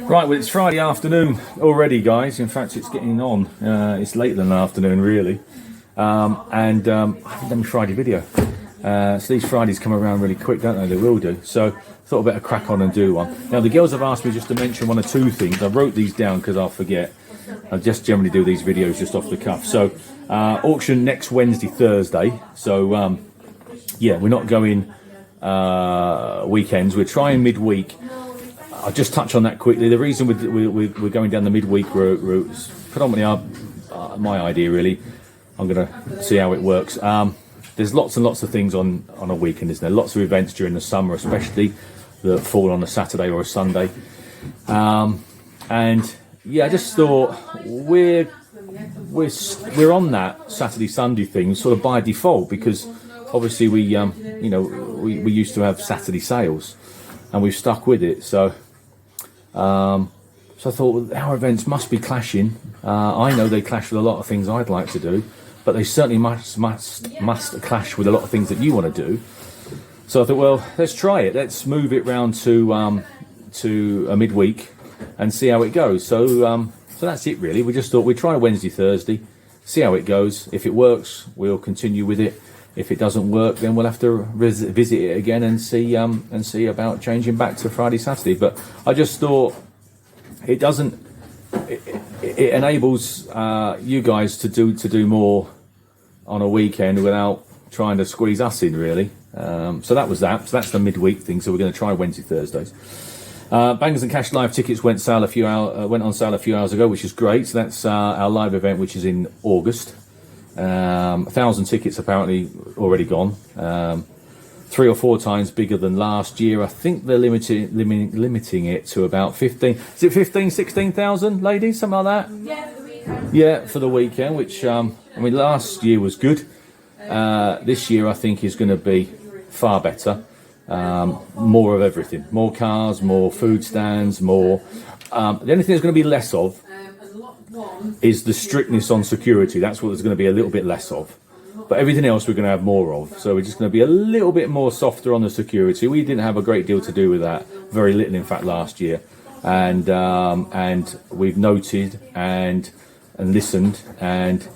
Right, well, it's Friday afternoon already, guys. In fact, it's getting on. It's later than the afternoon, really. I haven't done my Friday video. So these Fridays come around really quick, don't they? They will do. So I thought I'd better crack on and do one. Now, the girls have asked me just to mention one or two things. I wrote these down because I'll forget. I just generally do these videos just off the cuff. So auction next Wednesday, Thursday. So yeah, we're not going weekends. We're trying midweek. I'll just touch on that quickly. The reason we're going down the midweek route is predominantly my idea, really. I'm going to see how it works. There's lots and lots of things on a weekend, isn't there? Lots of events during the summer, especially that fall on a Saturday or a Sunday. And yeah, I just thought we're on that Saturday Sunday thing sort of by default, because obviously we used to have Saturday sales, and we've stuck with it. So I thought our events must be clashing. I know they clash with a lot of things I'd like to do, but they certainly must clash with a lot of things that you want to do. So I thought, well, let's try it. Let's move it round to a midweek and see how it goes. So that's it, really. We just thought we'd try Wednesday, Thursday, see how it goes. If it works, we'll continue with it. If it doesn't work, then we'll have to visit it again and see about changing back to Friday, Saturday. But I just thought it enables you guys to do more on a weekend without trying to squeeze us in, really. So that was that. So that's the midweek thing. So we're going to try Wednesday, Thursdays. Bangers and Cash live tickets went on sale a few hours ago, which is great. So that's our live event, which is in August. 1,000 tickets apparently already gone. 3 or 4 times bigger than last year. I think they're limiting it to about 15. Is it 15, 16,000, ladies? Something like that? Yeah, for the weekend. Yeah, for the weekend, which, I mean, last year was good. This year, I think, is going to be far better. More of everything. More cars, more food stands, more. The only thing there's going to be less of is the strictness on security. That's what there's going to be a little bit less of. But everything else we're going to have more of. So we're just going to be a little bit more softer on the security. We didn't have a great deal to do with that. Very little, in fact, last year. And we've noted and listened, and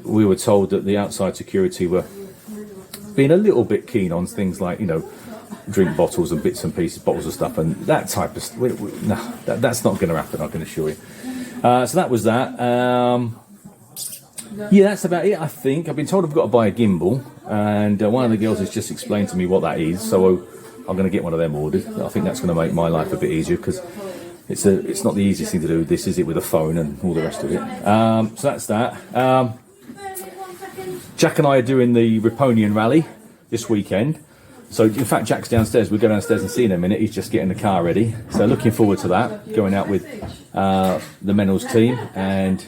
we were told that the outside security were being a little bit keen on things like, drink bottles and bits and pieces, bottles of stuff, and that type of no, that's not going to happen, I can assure you. So that was that. Yeah, that's about it, I think. I've been told I've got to buy a gimbal, and one of the girls has just explained to me what that is, so I'm going to get one of them ordered. I think that's going to make my life a bit easier, because it's not the easiest thing to do. This is it with a phone and all the rest of it. So that's that. Jack and I are doing the Riponian Rally this weekend. So, in fact, Jack's downstairs. We'll go downstairs and see in a minute. He's just getting the car ready. So, looking forward to that. Going out with the Menels team and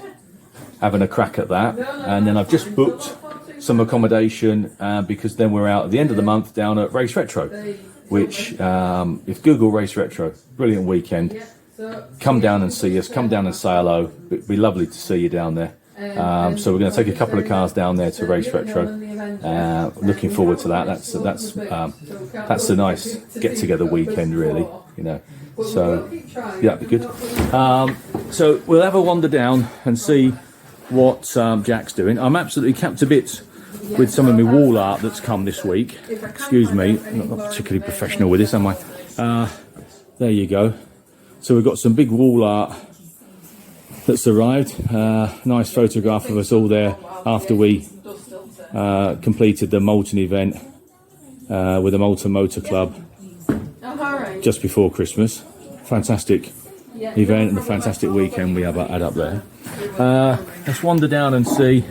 having a crack at that. And then I've just booked some accommodation because then we're out at the end of the month down at Race Retro, which, if Google Race Retro, brilliant weekend. Come down and see us. Come down and say hello. It'd be lovely to see you down there. So we're going to take a couple of cars down there to Race Retro. Looking forward to that. That's a nice get-together weekend, really. So yeah, that'd be good. So we'll have a wander down and see what Jack's doing. I'm absolutely capped a bit with some of my wall art that's come this week. Excuse me, I'm not particularly professional with this, am I? There you go. So we've got some big wall art that's arrived. Nice photograph of us all there after we completed the Moulton event with the Moulton Motor Club just before Christmas. Fantastic event and a fantastic weekend we had up there. Let's wander down and see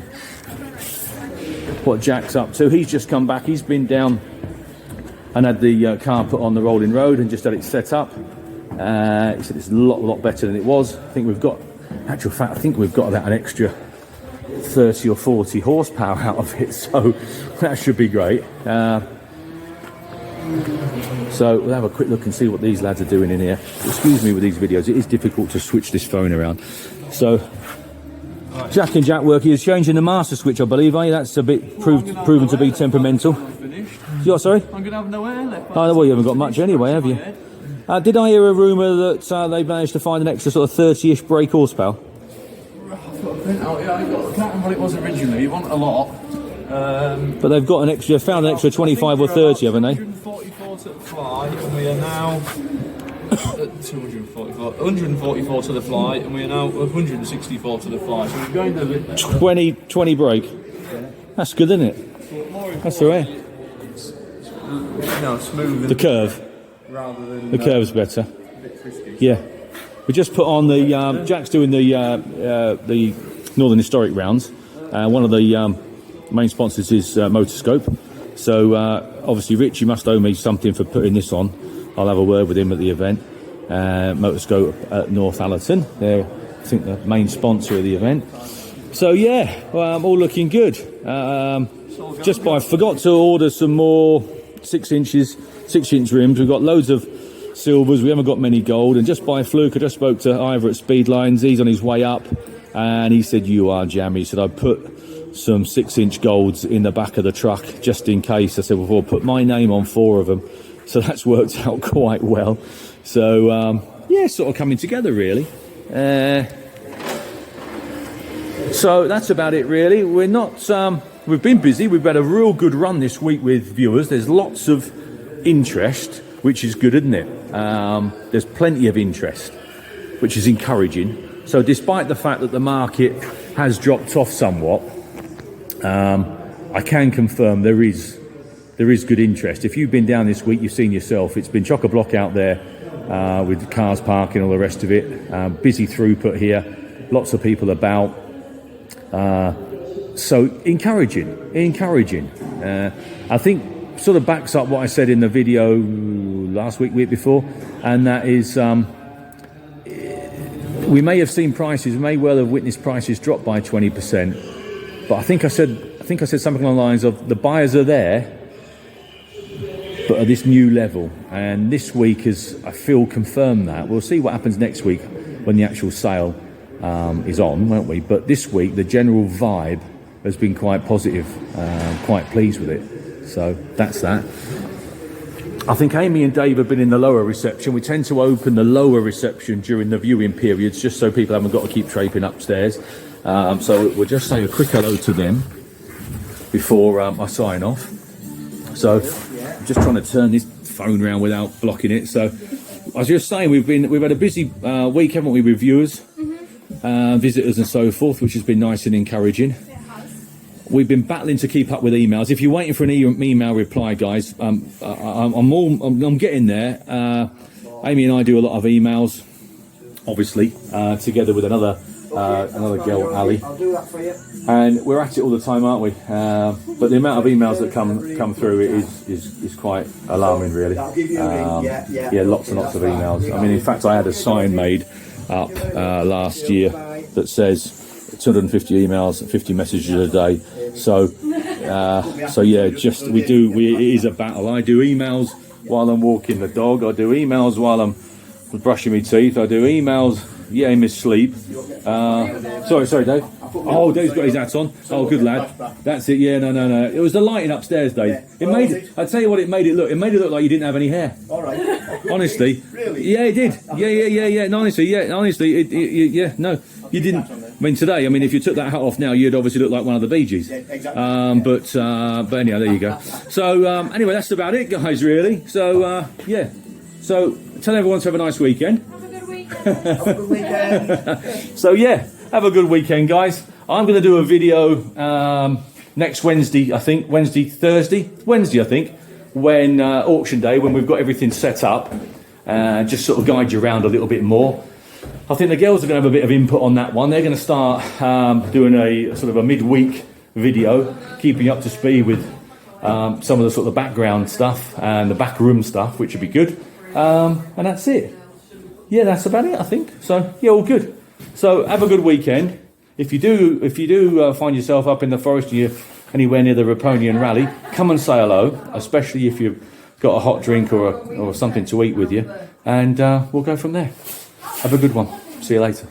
what Jack's up to. He's just come back. He's been down and had the car put on the rolling road and just had it set up. He said it's a lot better than it was. I think we've got about an extra 30 or 40 horsepower out of it, so that should be great. So we'll have a quick look and see what these lads are doing in here. Excuse me with these videos, it is difficult to switch this phone around. So Jack and Jack work. He is changing the master switch, I believe, eh? That's a bit proven to be temperamental. You're sorry? I'm going to have no air left. Oh, well, you haven't got much anyway, have you? Did I hear a rumour that they've managed to find an extra sort of 30-ish brake horsepower? I've got a printout, yeah, I can't remember what it was originally. You want a lot. But they've got found an extra 25 or 30, haven't they? 144 to the fly, and we are now at 144 to the fly, and we are now 164 to the fly. So we're going a bit 20 brake. Yeah. That's good, isn't it? That's all right. No, smooth. The curve. Rather than the curve's better. A bit frisky. Yeah. We just put on the Jack's doing the Northern Historic rounds. One of the main sponsors is Motorscope. So obviously, Rich, you must owe me something for putting this on. I'll have a word with him at the event. Motorscope at North Allerton. They're, I think, the main sponsor of the event. So yeah, all looking good. Forgot to order some more 6-inch rims. We've got loads of silvers. We haven't got many gold. And just by fluke, I just spoke to Ivor at Speedlines. He's on his way up, and he said, "You are jammy." He said, "I put some 6-inch golds in the back of the truck just in case." I said, "Well, I'll put my name on 4 of them." So that's worked out quite well. So yeah, sort of coming together really. So that's about it really. We're not. We've been busy. We've had a real good run this week with viewers. There's lots of interest, which is good, isn't it? There's plenty of interest, which is encouraging. So despite the fact that the market has dropped off somewhat, I can confirm there is good interest. If you've been down this week, you've seen yourself. It's been chock-a-block out there with cars parking, all the rest of it. Busy throughput here. Lots of people about. So encouraging. I think sort of backs up what I said in the video last week before, and that is we may have seen prices, we may well have witnessed prices drop by 20%, but I think I said something along the lines of the buyers are there, but at this new level, and this week is, I feel, confirmed that. We'll see what happens next week when the actual sale is on, won't we? But this week the general vibe has been quite positive, quite pleased with it. So that's that. I think Amy and Dave have been in the lower reception. We tend to open the lower reception during the viewing periods just so people haven't got to keep traipsing upstairs. So we'll just say a quick hello to them before I sign off. So I'm just trying to turn this phone around without blocking it. So I was just saying we've had a busy week, haven't we, with viewers, visitors and so forth, which has been nice and encouraging. We've been battling to keep up with emails. If you're waiting for an email reply, guys, I'm getting there. Amy and I do a lot of emails, obviously, together with another girl, Ali. I'll do that for you. And we're at it all the time, aren't we? But the amount of emails that come through is quite alarming, really. I'll give you a ring. Yeah, lots and lots of emails. I mean, in fact, I had a sign made up last year that says 250 emails, 50 messages a day. So yeah, it is a battle. I do emails while I'm walking the dog. I do emails while I'm brushing my teeth. I do emails, in my sleep. Sorry, Dave. Oh, Dave's got his hat on. Oh, good lad. That's it. Yeah, no. It was the lighting upstairs, Dave. It made it. I tell you what, it made it look. It made it look like you didn't have any hair. All right. Honestly. Really? Yeah, it did. Yeah. No, honestly, no, you didn't. I mean, today, if you took that hat off now, you'd obviously look like one of the Bee Gees. Yeah, exactly. But anyhow, there you go. So anyway, that's about it, guys. Really. So So tell everyone to have a nice weekend. Have a good week. Have a good weekend. So yeah, have a good weekend, guys. I'm going to do a video next Wednesday, I think. Wednesday, I think, when auction day, when we've got everything set up, just sort of guide you around a little bit more. I think the girls are going to have a bit of input on that one. They're going to start doing a sort of a midweek video, keeping you up to speed with some of the sort of background stuff and the backroom stuff, which would be good. And that's it. Yeah, that's about it, I think. So yeah, all good. So have a good weekend. If you do find yourself up in the forest, you're anywhere near the Raponian Rally, come and say hello, especially if you've got a hot drink or something to eat with you, and we'll go from there. Have a good one. See you later.